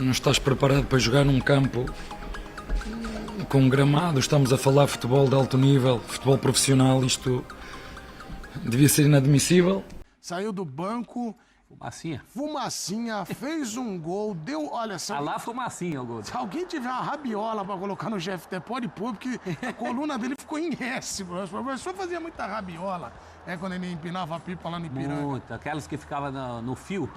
não estás preparado para jogar num campo com um gramado. Estamos a falar de futebol de alto nível, futebol profissional, isto devia ser inadmissível. Saiu do banco, Fumacinha, fez um gol, deu, olha... lá Fumacinha o gol. Se alguém tiver uma rabiola pra colocar no GFT, pode pôr, porque a coluna dele ficou em S, bro. O professor fazia muita rabiola, quando ele empinava a pipa lá no Ipiranga. Muito, aquelas que ficavam no fio.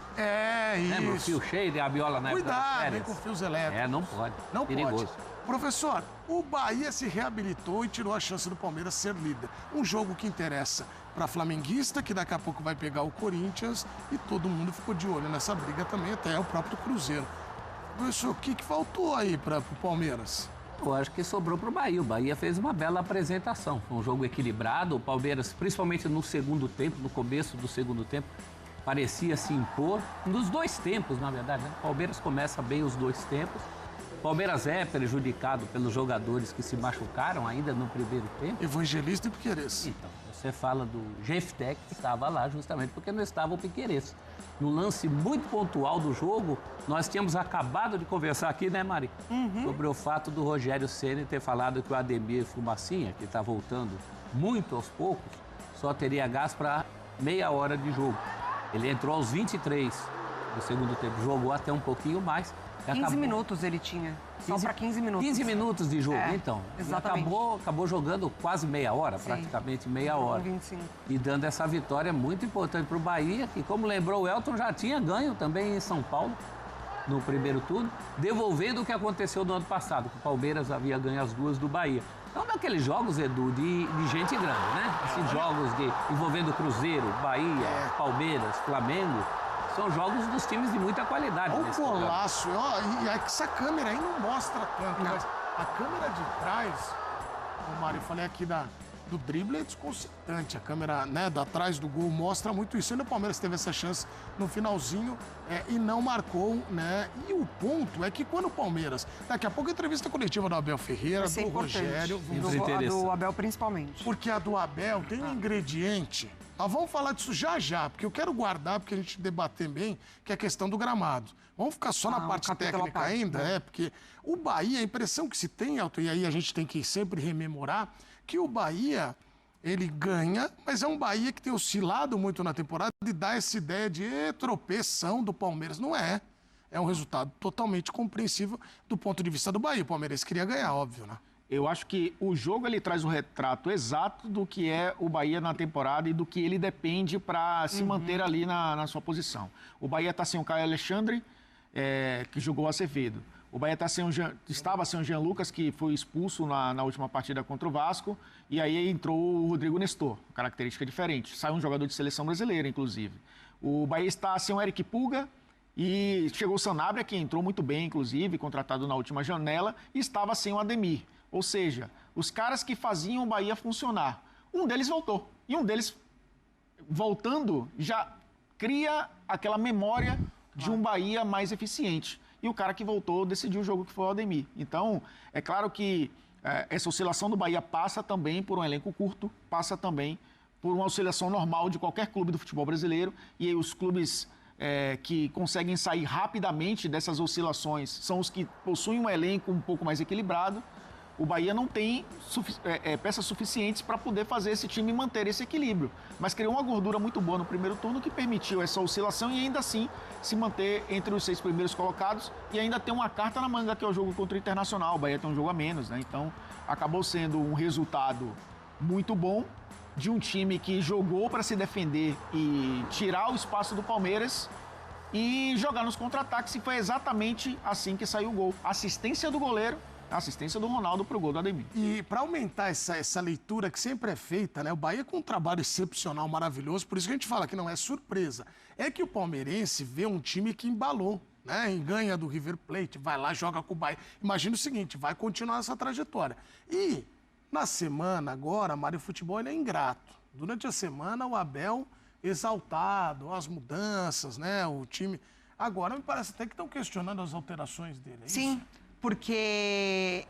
Lembra? O fio cheio de rabiola na época das Cuidado, férias. vem com fios elétricos. Não pode. Não perigoso. pode. Professor, o Bahia se reabilitou e tirou a chance do Palmeiras ser líder. Um jogo que interessa para flamenguista, que daqui a pouco vai pegar o Corinthians, e todo mundo ficou de olho nessa briga também, até o próprio Cruzeiro. Professor, o que faltou aí para o Palmeiras? Eu acho que sobrou para o Bahia. O Bahia fez uma bela apresentação. Foi um jogo equilibrado. O Palmeiras, principalmente no segundo tempo, no começo do segundo tempo, parecia se impor. Nos dois tempos, na verdade, né? O Palmeiras começa bem os dois tempos. O Palmeiras é prejudicado pelos jogadores que se machucaram ainda no primeiro tempo. Evangelista e Piquerez. Então, você fala do Jefté, que estava lá justamente porque não estava o Piquerez. No lance muito pontual do jogo, nós tínhamos acabado de conversar aqui, né, Mari? Sobre o fato do Rogério Ceni ter falado que o Ademir Fumacinha, que está voltando muito aos poucos, só teria gás para meia hora de jogo. Ele entrou aos 23 do segundo tempo, jogou até um pouquinho mais. 15 minutos ele tinha, só para 15 minutos. 15 minutos de jogo, então. Exatamente. Acabou jogando quase meia hora, praticamente meia hora. 25. E dando essa vitória muito importante para o Bahia, que, como lembrou o Elton, já tinha ganho também em São Paulo, no primeiro turno, devolvendo o que aconteceu no ano passado, que o Palmeiras havia ganho as duas do Bahia. Então, daqueles jogos, Edu, de gente grande, né? Esses jogos envolvendo Cruzeiro, Bahia, Palmeiras, Flamengo... São jogos dos times de muita qualidade. Olha o golaço. E essa câmera aí não mostra tanto, mas a câmera de trás, Mário, eu falei aqui do drible é desconcertante. A câmera, né, da trás do gol mostra muito isso. Ainda o Palmeiras teve essa chance no finalzinho e não marcou, né? E o ponto é que quando o Palmeiras... Daqui a pouco a entrevista coletiva do Abel Ferreira, do Rogério... Do Abel principalmente. Porque a do Abel tem um ingrediente... vamos falar disso já, porque eu quero guardar, porque a gente debater bem, que é a questão do gramado. Vamos ficar só na parte técnica ainda, porque o Bahia, a impressão que se tem, Elton, e aí a gente tem que sempre rememorar, que o Bahia, ele ganha, mas é um Bahia que tem oscilado muito na temporada e dá essa ideia de tropeção do Palmeiras. Não é. É um resultado totalmente compreensível do ponto de vista do Bahia. O Palmeiras queria ganhar, óbvio, né? Eu acho que o jogo ele traz o retrato exato do que é o Bahia na temporada e do que ele depende para se manter ali na sua posição. O Bahia está sem o Caio Alexandre, que jogou o Azevedo. O Bahia estava sem o Jean Lucas, que foi expulso na última partida contra o Vasco. E aí entrou o Rodrigo Nestor, característica diferente. Saiu um jogador de seleção brasileira, inclusive. O Bahia está sem o Eric Pulga. E chegou o Sanabria, que entrou muito bem, inclusive, contratado na última janela. E estava sem o Ademir. Ou seja, os caras que faziam o Bahia funcionar. Um deles voltou. E um deles, voltando, já cria aquela memória de um Bahia mais eficiente. E o cara que voltou decidiu o jogo, que foi o Ademir. Então, é claro que essa oscilação do Bahia passa também por um elenco curto, passa também por uma oscilação normal de qualquer clube do futebol brasileiro. E aí os clubes que conseguem sair rapidamente dessas oscilações são os que possuem um elenco um pouco mais equilibrado. O Bahia não tem peças suficientes para poder fazer esse time manter esse equilíbrio. Mas criou uma gordura muito boa no primeiro turno que permitiu essa oscilação e ainda assim se manter entre os 6 primeiros colocados e ainda tem uma carta na manga que é o jogo contra o Internacional. O Bahia tem um jogo a menos, né? Então acabou sendo um resultado muito bom de um time que jogou para se defender e tirar o espaço do Palmeiras e jogar nos contra-ataques, e foi exatamente assim que saiu o gol. Assistência do goleiro, assistência do Ronaldo pro gol do Ademir. E para aumentar essa leitura que sempre é feita, né? O Bahia com um trabalho excepcional, maravilhoso, por isso que a gente fala que não é surpresa. É que o palmeirense vê um time que embalou, né? E ganha do River Plate, vai lá, joga com o Bahia. Imagina o seguinte, vai continuar essa trajetória. E na semana agora, Mário, o futebol ele é ingrato. Durante a semana, o Abel exaltado, as mudanças, né? O time... Agora, me parece até que estão questionando as alterações dele, é Sim. Isso? Porque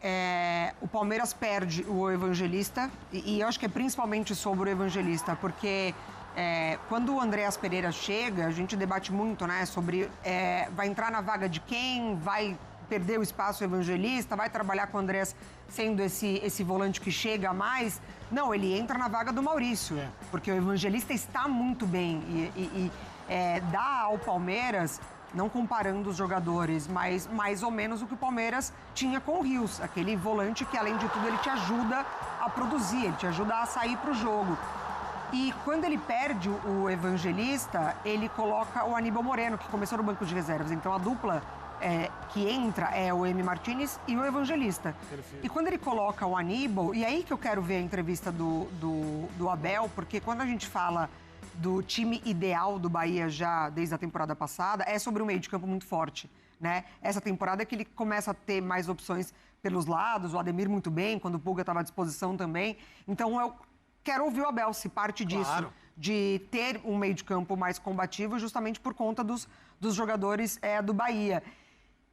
o Palmeiras perde o Evangelista, e eu acho que é principalmente sobre o Evangelista, porque quando o Andreas Pereira chega, a gente debate muito, né, sobre vai entrar na vaga de quem, vai perder o espaço Evangelista, vai trabalhar com o Andreas sendo esse volante que chega a mais. Não, ele entra na vaga do Maurício, porque o Evangelista está muito bem e dá ao Palmeiras, não comparando os jogadores, mas mais ou menos o que o Palmeiras tinha com o Rios, aquele volante que, além de tudo, ele te ajuda a produzir, ele te ajuda a sair para o jogo. E quando ele perde o Evangelista, ele coloca o Aníbal Moreno, que começou no banco de reservas. Então a dupla que entra é o Emi Martinez e o Evangelista. Perfeito. E quando ele coloca o Aníbal, e aí que eu quero ver a entrevista do Abel, porque quando a gente fala do time ideal do Bahia já desde a temporada passada, é sobre um meio de campo muito forte, né? Essa temporada é que ele começa a ter mais opções pelos lados, o Ademir muito bem, quando o Pulga estava à disposição também. Então eu quero ouvir o Abel se parte disso, claro, de ter um meio de campo mais combativo justamente por conta dos jogadores do Bahia.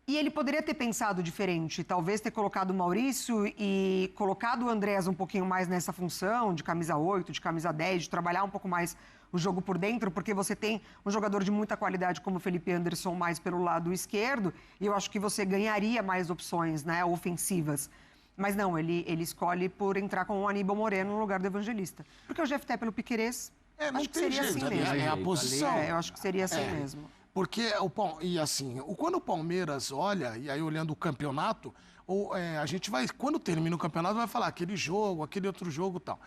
E ele poderia ter pensado diferente, talvez ter colocado o Maurício e colocado o Andreas um pouquinho mais nessa função de camisa 8, de camisa 10, de trabalhar um pouco mais o jogo por dentro, porque você tem um jogador de muita qualidade como o Felipe Anderson mais pelo lado esquerdo, e eu acho que você ganharia mais opções, né, ofensivas. Mas não, ele escolhe por entrar com o Aníbal Moreno no lugar do Evangelista. Porque o Jefté pelo Piquerez, acho que seria assim mesmo. É a posição. Eu acho que seria assim mesmo. Porque, e assim, quando o Palmeiras olha, e aí olhando o campeonato, a gente vai, quando termina o campeonato, vai falar aquele jogo, aquele outro jogo e tal.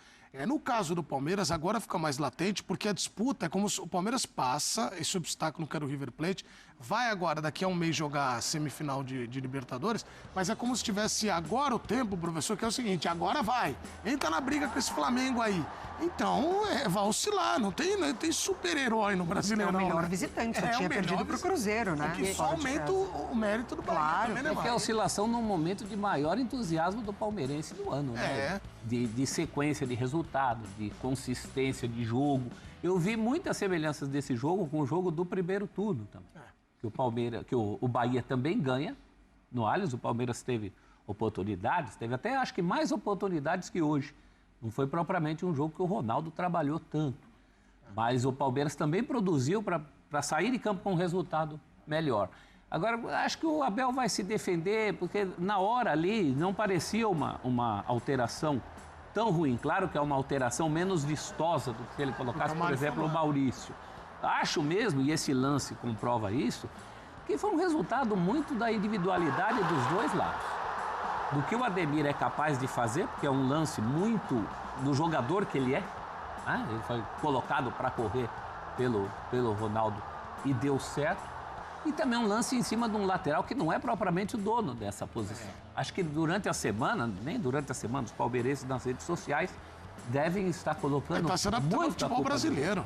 No caso do Palmeiras, agora fica mais latente, porque a disputa é como se o Palmeiras passa esse obstáculo que era o River Plate, vai agora, daqui a um mês, jogar a semifinal de Libertadores, mas é como se tivesse agora o tempo, professor, que é o seguinte, agora vai, entra na briga com esse Flamengo aí. Então, vai oscilar, não tem super-herói no Brasileirão. É o melhor visitante, só tinha perdido pro Cruzeiro, né? Que só aumenta o mérito do Bahia. Claro, também, né, porque a oscilação num momento de maior entusiasmo do palmeirense do ano, né? De sequência de resultado, de consistência de jogo. Eu vi muitas semelhanças desse jogo com o jogo do primeiro turno também. Que o Bahia também ganha no Allianz, o Palmeiras teve oportunidades, teve até acho que mais oportunidades que hoje. Não foi propriamente um jogo que o Ronaldo trabalhou tanto. Mas o Palmeiras também produziu para sair de campo com um resultado melhor. Agora, acho que o Abel vai se defender, porque na hora ali não parecia uma alteração tão ruim. Claro que é uma alteração menos vistosa do que se ele colocasse, por exemplo, o Maurício. Acho mesmo, e esse lance comprova isso, que foi um resultado muito da individualidade dos dois lados. Do que o Ademir é capaz de fazer, porque é um lance muito do jogador que ele é. Né? Ele foi colocado para correr pelo Ronaldo e deu certo. E também um lance em cima de um lateral que não é propriamente o dono dessa posição. Acho que durante a semana, nem durante a semana, os palmeirenses nas redes sociais devem estar colocando está sendo muito futebol brasileiro.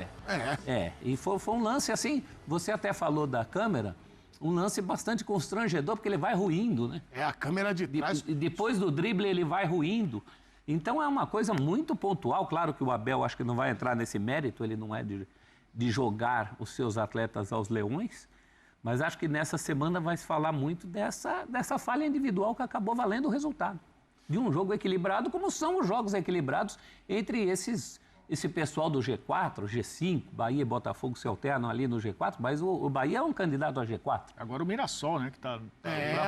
E foi um lance assim, você até falou da câmera, um lance bastante constrangedor, porque ele vai ruindo, né? A câmera de trás. E depois do drible ele vai ruindo. Então é uma coisa muito pontual. Claro que o Abel acho que não vai entrar nesse mérito, ele não é de jogar os seus atletas aos leões, mas acho que nessa semana vai se falar muito dessa falha individual que acabou valendo o resultado. De um jogo equilibrado, como são os jogos equilibrados entre esse pessoal do G4, G5, Bahia e Botafogo se alternam ali no G4, mas o Bahia é um candidato a G4. Agora o Mirassol, né, que tá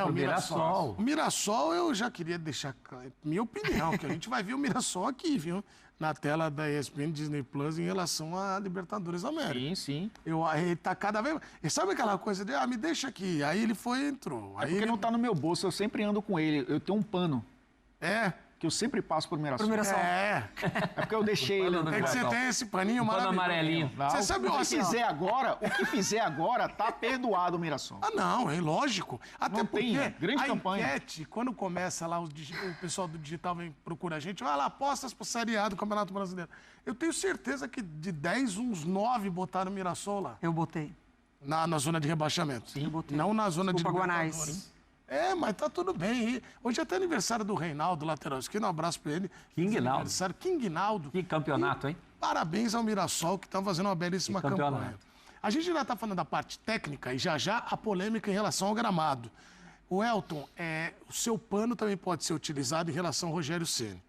o Mirassol. O Mirassol eu já queria deixar minha opinião, que a gente vai ver o Mirassol aqui, viu? Na tela da ESPN Disney Plus em relação à Libertadores da América. Sim, sim. Ele tá cada vez... E sabe aquela coisa de, me deixa aqui. Aí ele entrou. Aí porque não tá no meu bolso, eu sempre ando com ele. Eu tenho um pano. Que eu sempre passo por Mirassol. É porque eu deixei ele. É que você tem esse paninho maravilhoso. Amarelinho. Você sabe o que fizer agora, tá perdoado o Mirassol. Não, é lógico. Até não porque tem, grande campanha. Enquete, quando começa lá, o pessoal do digital vem procurar a gente, vai lá, apostas pro Série A do Campeonato Brasileiro. Eu tenho certeza que de 10, uns 9 botaram o Mirassol lá. Eu botei. Na zona de rebaixamento. Sim, eu botei. Não na zona de Guanais. Mas tá tudo bem. Hoje é até aniversário do Reinaldo, lateral esquerdo. Um abraço pra ele. King Naldo. Que campeonato, hein? Parabéns ao Mirassol, que tá fazendo uma belíssima campanha. A gente já tá falando da parte técnica e já a polêmica em relação ao gramado. O Elton, o seu pano também pode ser utilizado em relação ao Rogério Ceni.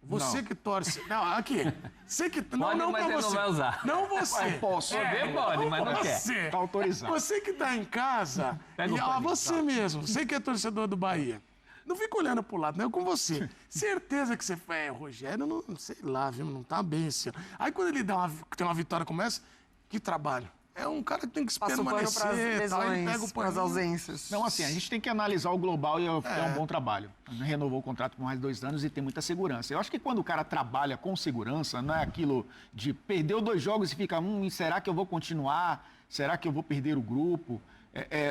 Você que torce... Não, aqui. Você que... Não, Pode, não mas pra ele não você. vai usar. Não você. Mas posso. Poder pode, mas não quer. Você. Tá autorizado. Você que tá em casa... Pega o pânico, você tá. mesmo. Você que é torcedor do Bahia. Não fica olhando pro lado, não. Eu com você. Certeza que você foi... Rogério, não sei lá, viu? Não tá bem esse ano. Aí quando ele tem uma vitória como essa, que trabalho. É um cara que tem que Passa o pano permanecer. para as tal, ele pega o lesões, para as paninho. ausências. Não, assim, a gente tem que analisar o global e é um bom trabalho. Renovou o contrato por mais 2 anos e tem muita segurança. Eu acho que quando o cara trabalha com segurança, não é aquilo de perdeu 2 jogos e fica, será que eu vou continuar? Será que eu vou perder o grupo?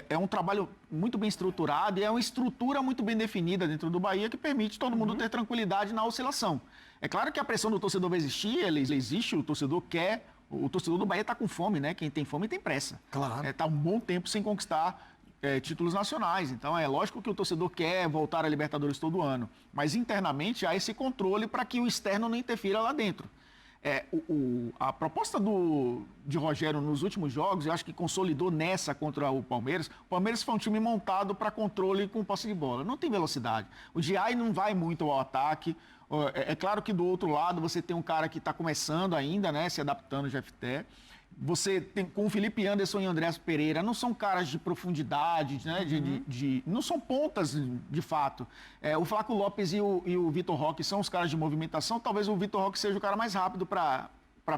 É um trabalho muito bem estruturado e é uma estrutura muito bem definida dentro do Bahia que permite todo mundo ter tranquilidade na oscilação. É claro que a pressão do torcedor vai existir, ela existe, o torcedor quer. O torcedor do Bahia está com fome, né? Quem tem fome tem pressa. Claro. Está um bom tempo sem conquistar títulos nacionais. Então, é lógico que o torcedor quer voltar à Libertadores todo ano. Mas, internamente, há esse controle para que o externo não interfira lá dentro. A proposta de Rogério nos últimos jogos, eu acho que consolidou nessa contra o Palmeiras. O Palmeiras foi um time montado para controle com posse de bola. Não tem velocidade. O Diay não vai muito ao ataque. É claro que do outro lado você tem um cara que está começando ainda, né, se adaptando ao GFT. Você tem com o Felipe Anderson e o Andrés Pereira, não são caras de profundidade, né, não são pontas de fato. O Flaco Lopes e o Vitor Roque são os caras de movimentação, talvez o Vitor Roque seja o cara mais rápido para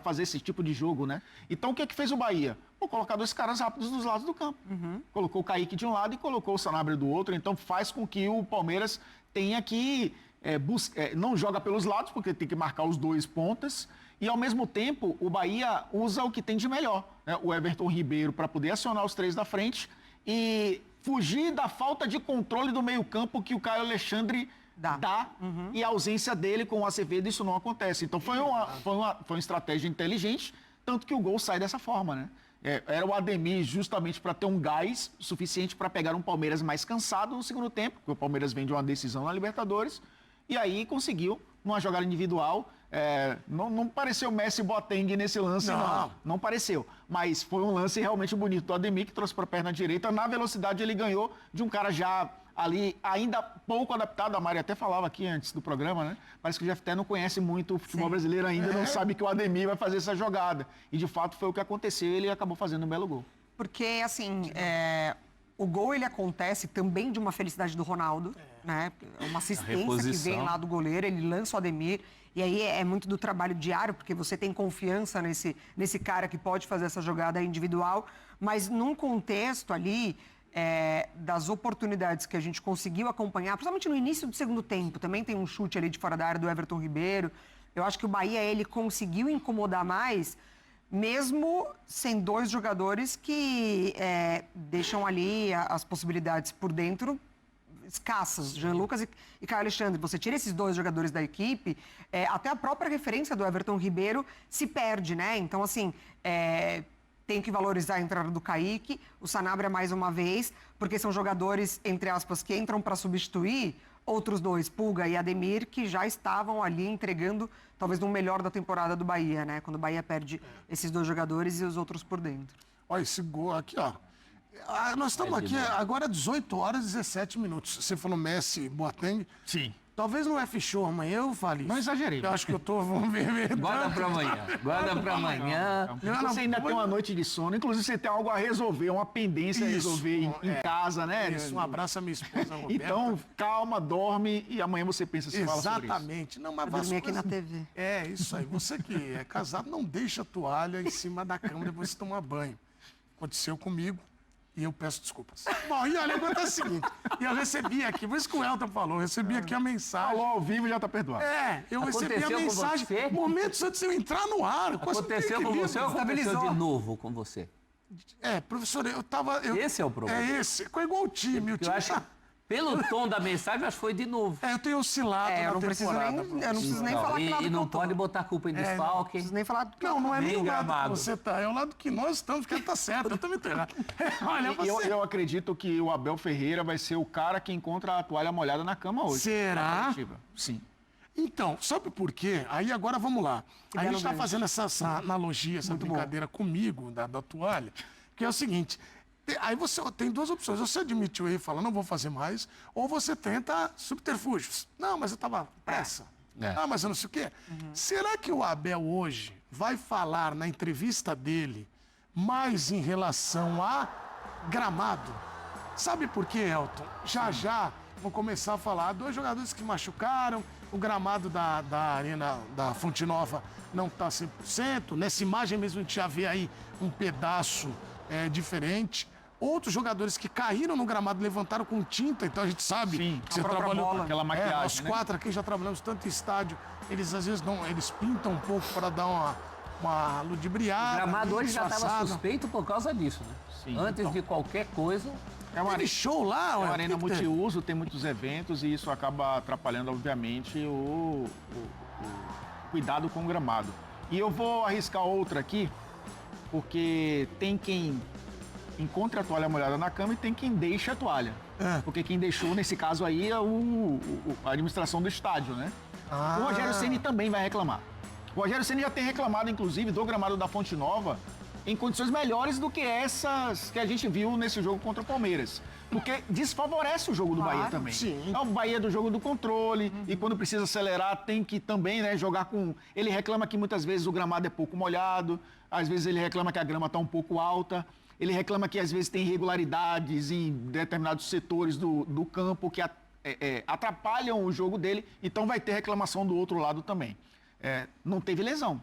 fazer esse tipo de jogo, né? Então o que fez o Bahia? Colocar 2 caras rápidos dos lados do campo. Colocou o Kaique de um lado e colocou o Sanabria do outro, então faz com que o Palmeiras tenha que não joga pelos lados, porque tem que marcar os 2 pontas, e ao mesmo tempo o Bahia usa o que tem de melhor, né? O Everton Ribeiro para poder acionar os 3 da frente e fugir da falta de controle do meio-campo que o Caio Alexandre dá e a ausência dele com o Acevedo, isso não acontece. Então foi uma estratégia inteligente, tanto que o gol sai dessa forma, né? Era o Ademir justamente para ter um gás suficiente para pegar um Palmeiras mais cansado no segundo tempo, porque o Palmeiras vem de uma decisão na Libertadores, e aí conseguiu, numa jogada individual, não pareceu Messi e Boateng nesse lance, não pareceu. Mas foi um lance realmente bonito do Ademir, que trouxe para a perna direita. Na velocidade ele ganhou de um cara já ali, ainda pouco adaptado. A Mari até falava aqui antes do programa, né? Parece que o Jefté não conhece muito o futebol brasileiro ainda, não sabe que o Ademir vai fazer essa jogada. E de fato foi o que aconteceu e ele acabou fazendo um belo gol. Porque, assim, o gol ele acontece também de uma felicidade do Ronaldo, né? Uma assistência que vem lá do goleiro, ele lança o Ademir. E aí é muito do trabalho diário, porque você tem confiança nesse cara que pode fazer essa jogada individual. Mas num contexto ali das oportunidades que a gente conseguiu acompanhar, principalmente no início do segundo tempo, também tem um chute ali de fora da área do Everton Ribeiro. Eu acho que o Bahia, ele conseguiu incomodar mais, mesmo sem 2 jogadores que deixam ali as possibilidades por dentro escassas, Jean Lucas e Caio Alexandre. Você tira esses 2 jogadores da equipe, até a própria referência do Everton Ribeiro se perde, né? Então, assim, tem que valorizar a entrada do Kaique, o Sanabria mais uma vez, porque são jogadores, entre aspas, que entram para substituir outros 2, Pulga e Ademir, que já estavam ali entregando talvez no melhor da temporada do Bahia, né? Quando o Bahia perde esses 2 jogadores e os outros por dentro. Olha esse gol aqui, ó. Nós estamos aqui agora 18 horas e 17 minutos. Você falou Messi e Boateng. Sim. Talvez no F-Show amanhã eu fale isso. Não exagerei. Eu acho que eu tô... Vamos ver. Guarda pra amanhã. Guarda pra amanhã. Você ainda tem uma noite de sono, inclusive você tem algo a resolver, uma pendência a resolver em casa, né? Isso, um abraço à minha esposa, Roberta. Então, calma, dorme e amanhã você pensa se fala sobre isso. Exatamente. Não, mas Vai dormir aqui na TV. Isso aí. Você que é casado, não deixa a toalha em cima da cama depois de tomar banho. Aconteceu comigo. E eu peço desculpas. Bom, e olha, acontece o seguinte. Eu recebi aqui, por isso que o Elton falou, eu recebi aqui a mensagem. Falou ao vivo já tá perdoado. Eu recebi a Aconteceu com mensagem você? momentos antes de eu entrar no ar. Aconteceu com você ou aconteceu de novo com você? Professor, eu tava... Esse é o problema. Esse. Ficou igual o time. O time Eu acho que, pelo tom da mensagem, eu acho que foi de novo. eu tenho oscilado Eu na não preciso temporada. nem falar que lado E que não eu tô. pode botar a culpa em desfalque. Não preciso nem falar que Não é Nem nem o lado gramado. que você tá, é o lado que nós estamos, que ele tá certo. Eu também tô errado. Olha, você... Eu acredito que o Abel Ferreira vai ser o cara que encontra a toalha molhada na cama hoje. Será? Sim. Então, sabe por quê? Aí agora vamos lá. A gente está gancho. fazendo essa analogia, essa brincadeira comigo da toalha, que é o seguinte. Aí você tem 2 opções. Você admite o erro e fala, não vou fazer mais, ou você tenta subterfúgios. Não, mas eu estava pressa. Ah, mas eu não sei o quê. Será que o Abel hoje vai falar na entrevista dele mais em relação a gramado? Sabe por quê, Elton? Já vou começar a falar. 2 jogadores que machucaram, o gramado da Arena da Fonte Nova não está 100%. Nessa imagem mesmo a gente já vê aí um pedaço diferente. Outros jogadores que caíram no gramado levantaram com tinta, então a gente sabe Sim, que você a própria trabalhou bola, aquela maquiagem, nós né? 4 aqui já trabalhamos tanto em estádio, eles às vezes não, eles pintam um pouco para dar uma ludibriada. O gramado hoje já estava disfarçada. suspeito por causa disso, né? Sim. Antes de qualquer coisa, É uma, Teve show lá, é uma ué, arena o que que teve? multiuso, tem muitos eventos e isso acaba atrapalhando, obviamente, o cuidado com o gramado. E eu vou arriscar outra aqui, porque tem quem encontra a toalha molhada na cama e tem quem deixa a toalha. Porque quem deixou, nesse caso aí, é a administração do estádio, né? O Rogério Ceni também vai reclamar. O Rogério Ceni já tem reclamado, inclusive, do gramado da Fonte Nova em condições melhores do que essas que a gente viu nesse jogo contra o Palmeiras. Porque desfavorece o jogo do Bahia também. sim. É o Bahia do jogo do controle, e quando precisa acelerar tem que também, né, jogar com... Ele reclama que muitas vezes o gramado é pouco molhado, às vezes ele reclama que a grama está um pouco alta, ele reclama que às vezes tem irregularidades em determinados setores do campo que atrapalham o jogo dele, então vai ter reclamação do outro lado também. Não teve lesão.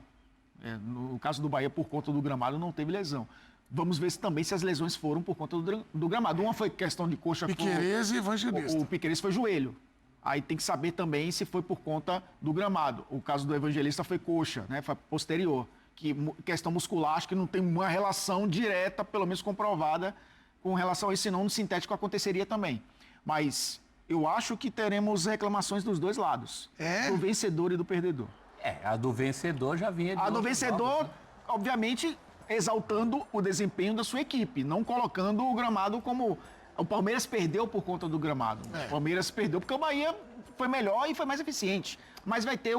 No caso do Bahia, por conta do gramado, não teve lesão. Vamos ver também se as lesões foram por conta do gramado. Uma foi questão de coxa... Piquerez e Evangelista. O Piquerez foi joelho. Aí tem que saber também se foi por conta do gramado. O caso do Evangelista foi coxa, né? Foi posterior. Questão muscular, acho que não tem uma relação direta, pelo menos comprovada, com relação a isso, senão no sintético aconteceria também. Mas eu acho que teremos reclamações dos dois lados. Do vencedor e do perdedor. a do vencedor já vinha de A do outros vencedor, jogos, né? obviamente, exaltando o desempenho da sua equipe, não colocando o gramado como... O Palmeiras perdeu por conta do gramado. O Palmeiras perdeu porque o Bahia foi melhor e foi mais eficiente. Mas vai ter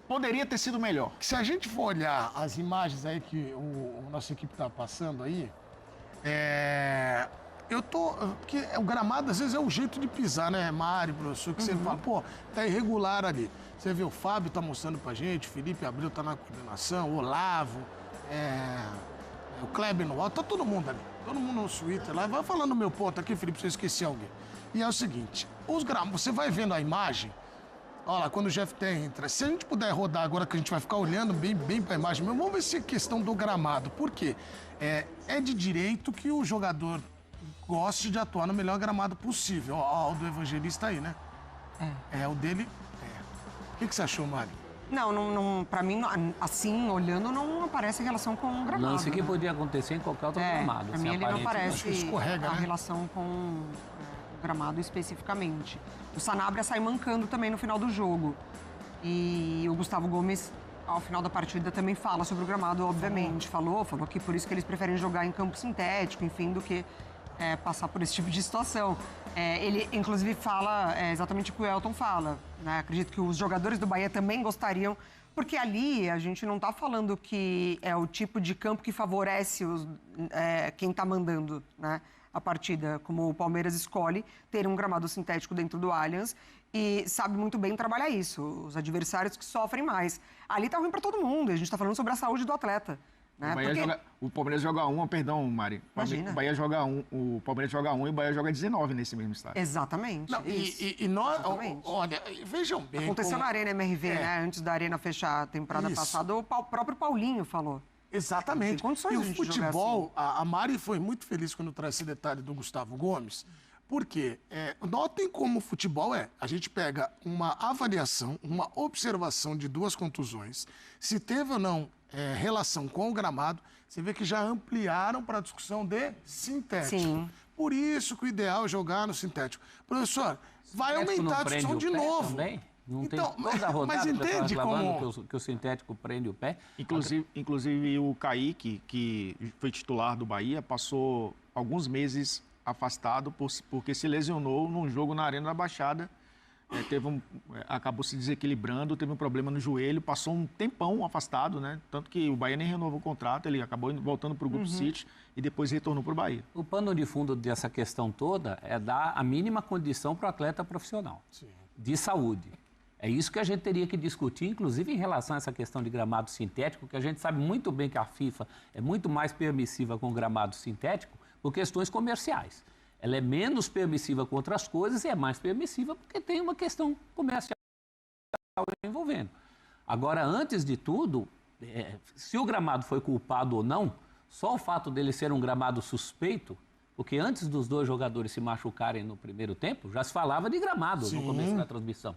Poderia ter sido melhor. Se a gente for olhar as imagens aí que a nossa equipe está passando aí, porque o gramado às vezes é o jeito de pisar, né, Mário, professor? Que você fala, pô, tá irregular ali. Você vê o Fábio tá mostrando pra gente, o Felipe Abreu tá na coordenação, o Olavo, o Kleber no alto, tá todo mundo ali. Todo mundo no Twitter lá. Vai falando o meu ponto aqui, Felipe, se eu esqueci alguém. E é o seguinte, você vai vendo a imagem. Olha lá, quando o Jeff entra, se a gente puder rodar agora, que a gente vai ficar olhando bem para a imagem, vamos ver se é questão do gramado. Por quê? É de direito que o jogador goste de atuar no melhor gramado possível. Ó, o do Evangelista aí, né? O dele. O que você achou, Mari? Não, pra mim, assim, olhando, não aparece relação com o gramado. Lance que né? podia acontecer em qualquer outro gramado. Pra assim, mim, ele não aparentemente. parece escorrega, a né? relação com o gramado especificamente. O Sanabria sai mancando também no final do jogo. E o Gustavo Gomes, ao final da partida, também fala sobre o gramado, obviamente. Falou que por isso que eles preferem jogar em campo sintético, enfim, do que passar por esse tipo de situação. Ele, inclusive, fala exatamente o que o Elton fala. Né? Acredito que os jogadores do Bahia também gostariam, porque ali a gente não está falando que é o tipo de campo que favorece quem está mandando, né? A partida, como o Palmeiras escolhe ter um gramado sintético dentro do Allianz e sabe muito bem trabalhar isso. Os adversários que sofrem mais. Ali tá ruim para todo mundo, e a gente tá falando sobre a saúde do atleta. Né? O Palmeiras joga 1, perdão, Mari. Imagina. O Bahia joga 1, o Palmeiras joga 1 e o Bahia joga 19 nesse mesmo estádio. Exatamente. Não, isso. e nós, Exatamente. olha, vejam bem. Aconteceu como- na Arena MRV, né? Antes da Arena fechar a temporada Isso. passada, o próprio Paulinho falou. Exatamente. Tem condições E de o a gente jogar futebol, a Mari foi muito feliz quando traz esse detalhe do Gustavo Gomes, porque notem como o futebol a gente pega uma avaliação, uma observação de 2 contusões, se teve ou não relação com o gramado, você vê que já ampliaram para a discussão de sintético. Sim. Por isso que o ideal é jogar no sintético. Professor, vai Sintético aumentar a não discussão prende de o pé novo. também? Não Então, tem toda a rodada mas que eu tava entende reclamando como... que o sintético prende o pé. Inclusive o Kaique, que foi titular do Bahia, passou alguns meses afastado porque se lesionou num jogo na Arena da Baixada. Acabou se desequilibrando, teve um problema no joelho, passou um tempão afastado, né? Tanto que o Bahia nem renovou o contrato, ele acabou voltando para o Grupo City e depois retornou para o Bahia. O pano de fundo dessa questão toda é dar a mínima condição para o atleta profissional de saúde. É isso que a gente teria que discutir, inclusive em relação a essa questão de gramado sintético, que a gente sabe muito bem que a FIFA é muito mais permissiva com gramado sintético por questões comerciais. Ela é menos permissiva com outras coisas e é mais permissiva porque tem uma questão comercial envolvendo. Agora, antes de tudo, se o gramado foi culpado ou não, só o fato dele ser um gramado suspeito, porque antes dos dois jogadores se machucarem no primeiro tempo, já se falava de gramado no começo da transmissão.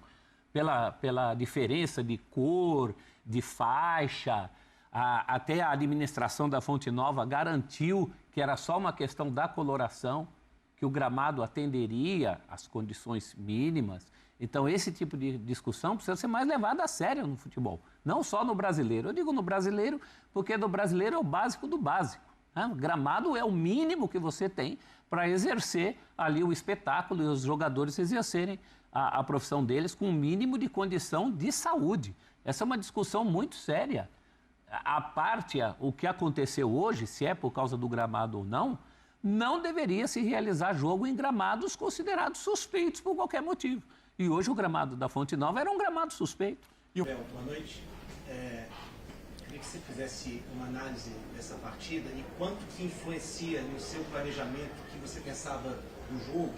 Pela diferença de cor, de faixa, até a administração da Fonte Nova garantiu que era só uma questão da coloração, que o gramado atenderia às condições mínimas. Então, esse tipo de discussão precisa ser mais levada a sério no futebol, não só no brasileiro. Eu digo no brasileiro porque no brasileiro é o básico do básico. Né? O gramado é o mínimo que você tem para exercer ali o espetáculo e os jogadores exercerem a profissão deles com o mínimo de condição de saúde. Essa é uma discussão muito séria. A parte, o que aconteceu hoje, se é por causa do gramado ou não, não deveria se realizar jogo em gramados considerados suspeitos por qualquer motivo. E hoje o gramado da Fonte Nova era um gramado suspeito. Boa noite. Queria que você fizesse uma análise dessa partida e quanto que influencia no seu planejamento que você pensava do jogo.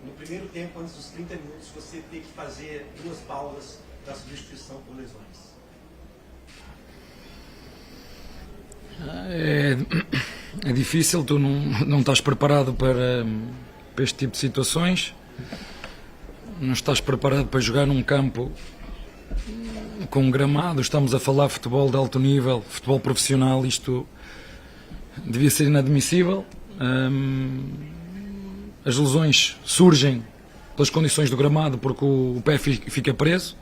No primeiro tempo, antes dos 30 minutos, você ter que fazer 2 pausas da substituição por lesões. É difícil, tu não estás preparado para este tipo de situações, não estás preparado para jogar num campo com gramado. Estamos a falar de futebol de alto nível, futebol profissional, isto devia ser inadmissível. As lesões surgem pelas condições do gramado porque o pé fica preso.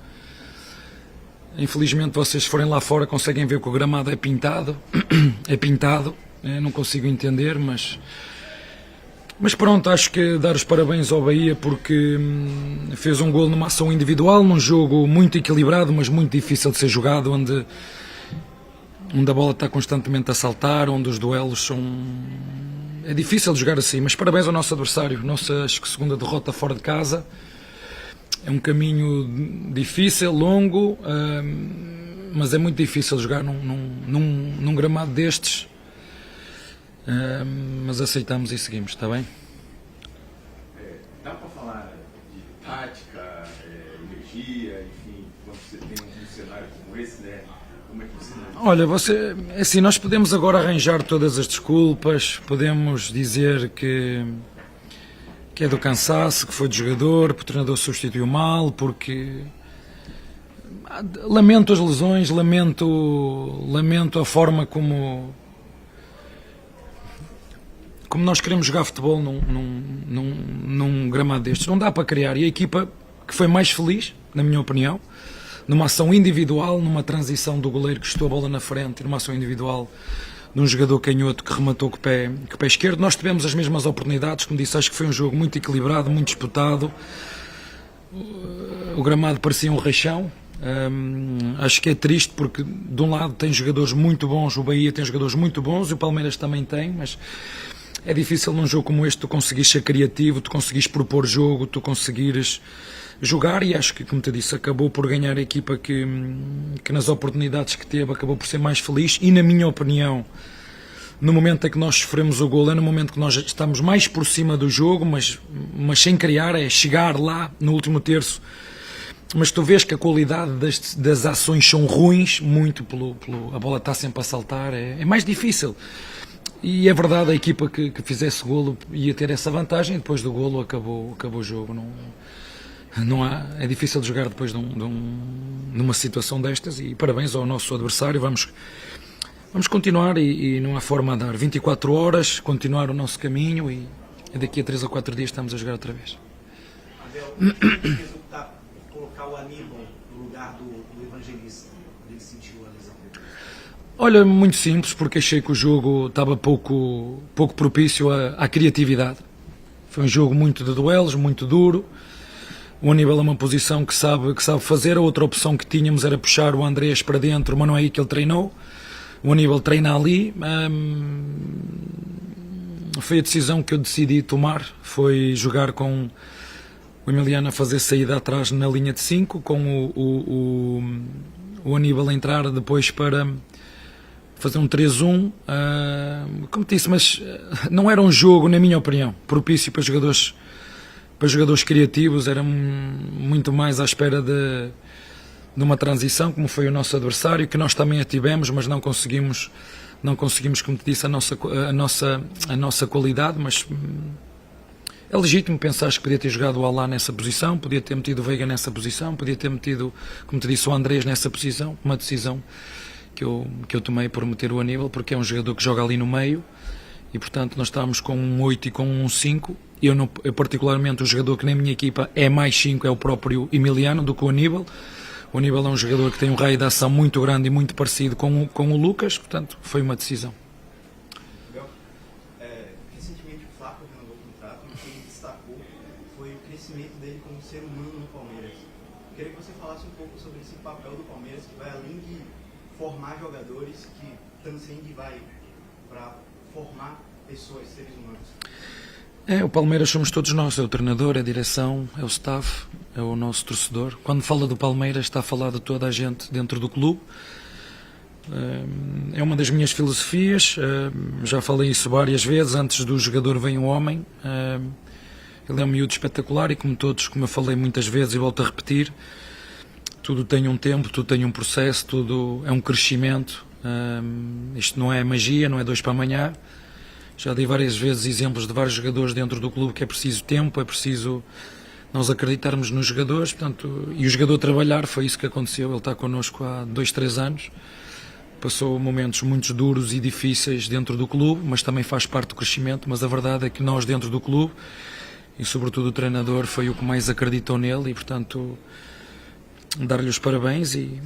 Infelizmente, vocês se forem lá fora conseguem ver que o gramado é pintado. É pintado, não consigo entender, mas pronto, acho que dar os parabéns ao Bahia porque fez um golo numa ação individual, num jogo muito equilibrado, mas muito difícil de ser jogado, onde a bola está constantemente a saltar, onde os duelos são... É difícil de jogar assim, mas parabéns ao nosso adversário. Nossa, acho que segunda derrota fora de casa. É um caminho difícil, longo, mas é muito difícil jogar num gramado destes. Mas aceitamos e seguimos, está bem? Dá para falar de tática, energia, enfim, quando você tem um cenário como esse, né? Como é que você... Olha, assim, nós podemos agora arranjar todas as desculpas, podemos dizer que é do cansaço, que foi do jogador, porque o treinador substituiu mal, porque... Lamento as lesões, lamento a forma como nós queremos jogar futebol num gramado destes. Não dá para criar. E a equipa que foi mais feliz, na minha opinião, numa ação individual, numa transição do goleiro que estou a bola na frente, numa ação individual de um jogador canhoto que rematou com o pé esquerdo. Nós tivemos as mesmas oportunidades, como disse, acho que foi um jogo muito equilibrado, muito disputado. O gramado parecia um reixão. Acho que é triste porque de um lado tem jogadores muito bons, o Bahia tem jogadores muito bons e o Palmeiras também tem, mas é difícil num jogo como este tu conseguires ser criativo, tu conseguires propor jogo, tu conseguires jogar, e acho que, como te disse, acabou por ganhar a equipa que nas oportunidades que teve acabou por ser mais feliz. E na minha opinião, no momento em que nós sofremos o golo, é no momento que nós estamos mais por cima do jogo, mas sem criar, é chegar lá no último terço. Mas tu vês que a qualidade das ações são ruins, muito a bola está sempre a saltar, é mais difícil. E é verdade, a equipa que fizesse golo ia ter essa vantagem, depois do golo acabou o jogo. É difícil de jogar depois numa situação destas, e parabéns ao nosso adversário. Vamos continuar e não há forma a dar. 24 horas, continuar o nosso caminho, e daqui a 3 ou 4 dias estamos a jogar outra vez. Abel, fez colocar o Aníbal no lugar do Evangelista, quando ele sentiu a lesão? Olha, muito simples, porque achei que o jogo estava pouco propício à criatividade. Foi um jogo muito de duelos, muito duro. O Aníbal é uma posição que sabe fazer. A outra opção que tínhamos era puxar o Andrés para dentro, mas não é aí que ele treinou. O Aníbal treina ali. Foi a decisão que eu decidi tomar, foi jogar com o Emiliano a fazer saída atrás na linha de 5, com o Aníbal a entrar depois para fazer um 3-1, como te disse, mas não era um jogo, na minha opinião, propício para jogadores criativos, era muito mais à espera de uma transição, como foi o nosso adversário, que nós também a tivemos, mas não conseguimos, como te disse, a nossa qualidade, mas é legítimo pensar que podia ter jogado o Alá nessa posição, podia ter metido o Veiga nessa posição, podia ter metido, como te disse, o Andrés nessa posição, uma decisão que eu tomei por meter o Aníbal, porque é um jogador que joga ali no meio, e portanto nós estávamos com um 8 e com um 5, eu particularmente o jogador que na minha equipa é mais 5 é o próprio Emiliano do que o Aníbal. O Aníbal é um jogador que tem um raio de ação muito grande e muito parecido com o Lucas, portanto foi uma decisão. Recentemente o Flaco renovou o contrato e o que ele destacou foi o crescimento dele como ser humano no Palmeiras. Eu queria que você falasse um pouco sobre esse papel do Palmeiras, que vai além de formar jogadores, que transcende e vai para formar pessoas, seres humanos. O Palmeiras somos todos nós, é o treinador, é a direção, é o staff, é o nosso torcedor. Quando fala do Palmeiras está a falar de toda a gente dentro do clube. É uma das minhas filosofias, já falei isso várias vezes, antes do jogador vem o homem. Ele é um miúdo espetacular e como todos, como eu falei muitas vezes e volto a repetir, tudo tem um tempo, tudo tem um processo, tudo é um crescimento. Isto não é magia, não é dois para amanhã. Já dei várias vezes exemplos de vários jogadores dentro do clube que é preciso tempo, é preciso nós acreditarmos nos jogadores, portanto, e o jogador trabalhar, foi isso que aconteceu. Ele está connosco há 2, 3 anos, passou momentos muito duros e difíceis dentro do clube, mas também faz parte do crescimento. Mas a verdade é que nós dentro do clube, e sobretudo o treinador, foi o que mais acreditou nele, e portanto dar-lhe os parabéns, e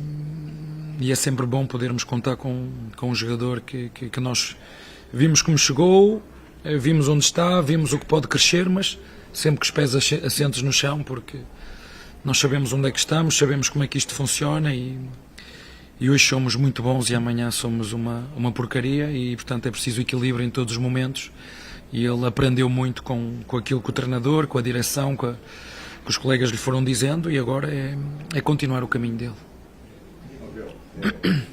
é sempre bom podermos contar com um jogador que nós vimos como chegou, vimos onde está, vimos o que pode crescer, mas sempre com os pés assentos no chão, porque nós sabemos onde é que estamos, sabemos como é que isto funciona, e hoje somos muito bons e amanhã somos uma porcaria, e portanto é preciso equilíbrio em todos os momentos, e ele aprendeu muito com aquilo que o treinador, com a direção, que os colegas lhe foram dizendo, e agora é continuar o caminho dele.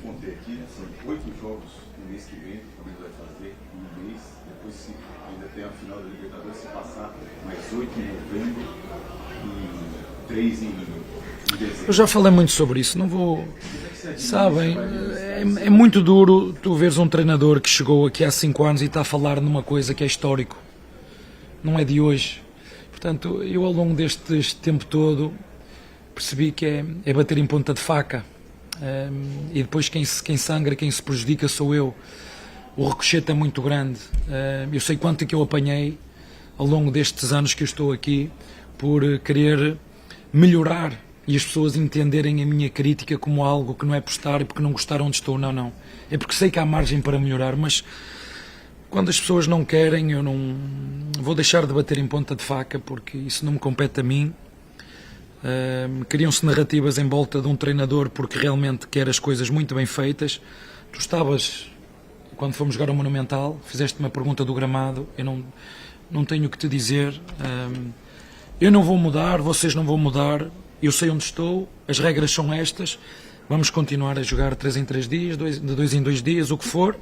Contei aqui, são 8 jogos no mês que vem, que o Palmeiras vai fazer no mês, depois ainda tem a final da Libertadores, se passar mais 8 em novembro e 3 em dezembro. Eu já falei muito sobre isso, não vou... Sabem, é muito duro tu veres um treinador que chegou aqui há 5 anos e está a falar numa coisa que é histórico, não é de hoje. Portanto, eu ao longo deste tempo todo percebi que é bater em ponta de faca, e depois quem sangra, quem se prejudica sou eu. O ricochete é muito grande. Eu sei quanto é que eu apanhei ao longo destes anos que eu estou aqui por querer melhorar e as pessoas entenderem a minha crítica como algo que não é por estar e porque não gostar onde estou, não. É porque sei que há margem para melhorar, mas quando as pessoas não querem, eu não vou deixar de bater em ponta de faca, porque isso não me compete a mim. Criam-se narrativas em volta de um treinador porque realmente quer as coisas muito bem feitas. Tu estavas, quando fomos jogar ao Monumental, fizeste uma pergunta do gramado, eu não tenho o que te dizer. Eu não vou mudar, vocês não vão mudar, eu sei onde estou, as regras são estas, vamos continuar a jogar 3 em 3 dias, de 2 em 2 dias, o que for.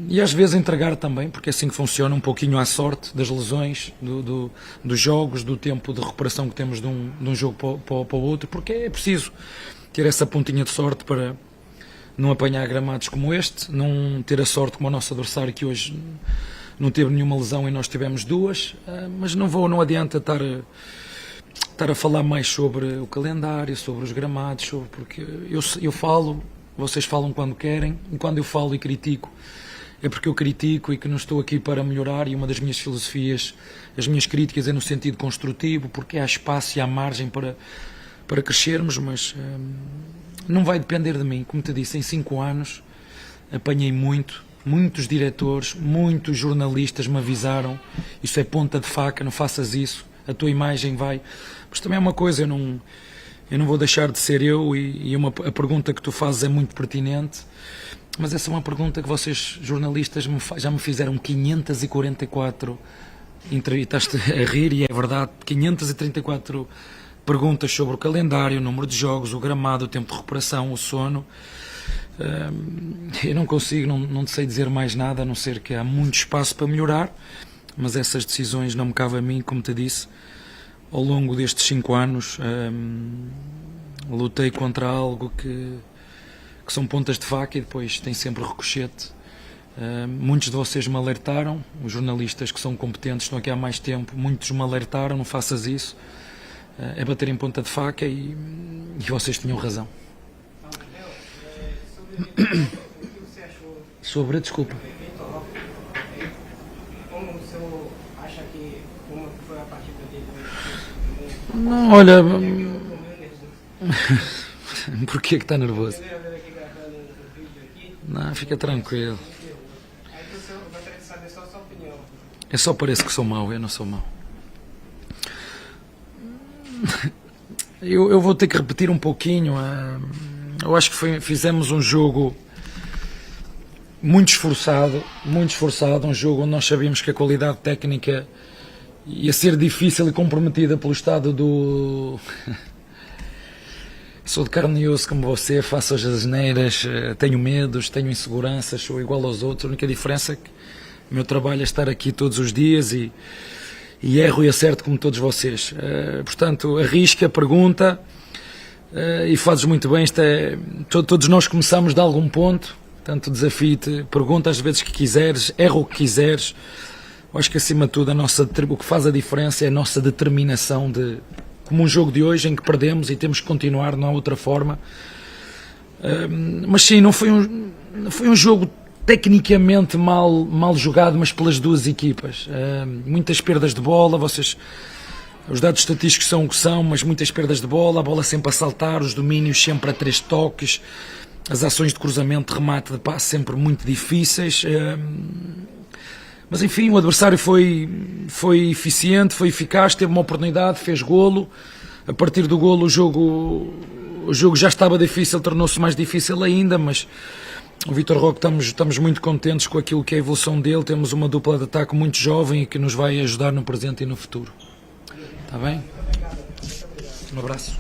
E às vezes entregar também, porque é assim que funciona, um pouquinho à sorte das lesões, dos jogos, do tempo de recuperação que temos de um jogo para o outro, porque é preciso ter essa pontinha de sorte para não apanhar gramados como este, não ter a sorte como o nosso adversário, que hoje não teve nenhuma lesão e nós tivemos 2, mas não adianta estar a falar mais sobre o calendário, sobre os gramados, porque eu falo, vocês falam quando querem, e quando eu falo e critico é porque eu critico e que não estou aqui para melhorar, e uma das minhas filosofias, as minhas críticas é no sentido construtivo, porque há espaço e há margem para crescermos, mas não vai depender de mim. Como te disse, em 5 anos apanhei muitos diretores, muitos jornalistas me avisaram, isso é ponta de faca, não faças isso, a tua imagem vai... Mas também é uma coisa, eu não vou deixar de ser eu, e a pergunta que tu fazes é muito pertinente, mas essa é uma pergunta que vocês, jornalistas, já me fizeram 544 estás-te a rir e é verdade, 534 perguntas sobre o calendário, o número de jogos, o gramado, o tempo de recuperação, o sono. Eu não consigo, não sei dizer mais nada, a não ser que há muito espaço para melhorar, mas essas decisões não me cabem a mim, como te disse. Ao longo destes 5 anos lutei contra algo que são pontas de faca e depois tem sempre ricochete. Muitos de vocês me alertaram, os jornalistas que são competentes, estão aqui há mais tempo, muitos me alertaram, não faças isso, é bater em ponta de faca e vocês tinham razão. Sobre, desculpa. Como o senhor acha que como foi a partida dele? Não, olha, por que está nervoso? Não, fica tranquilo. Aí o senhor gostaria de saber só a sua opinião. Eu só pareço que sou mau, eu não sou mau. Eu vou ter que repetir um pouquinho. Eu acho que fizemos um jogo muito esforçado, um jogo onde nós sabíamos que a qualidade técnica ia ser difícil e comprometida pelo estado do... Sou de carne e osso como você, faço as asneiras, tenho medos, tenho inseguranças, sou igual aos outros. A única diferença é que o meu trabalho é estar aqui todos os dias e erro e acerto como todos vocês. Portanto, arrisca, pergunta e fazes muito bem. Todos nós começamos de algum ponto, portanto desafio-te, pergunta às vezes que quiseres, erra o que quiseres. Eu acho que acima de tudo o que faz a diferença é a nossa determinação, como um jogo de hoje em que perdemos e temos que continuar, não há outra forma. Mas sim, não foi um jogo tecnicamente mal jogado, mas pelas duas equipas. Muitas perdas de bola, os dados estatísticos são o que são, mas muitas perdas de bola, a bola sempre a saltar, os domínios sempre a 3 toques, as ações de cruzamento, de remate, de passe sempre muito difíceis. Mas enfim, o adversário foi eficiente, foi eficaz, teve uma oportunidade, fez golo. A partir do golo o jogo já estava difícil, tornou-se mais difícil ainda, mas o Vitor Roque estamos muito contentes com aquilo que é a evolução dele. Temos uma dupla de ataque muito jovem e que nos vai ajudar no presente e no futuro. Está bem? Um abraço.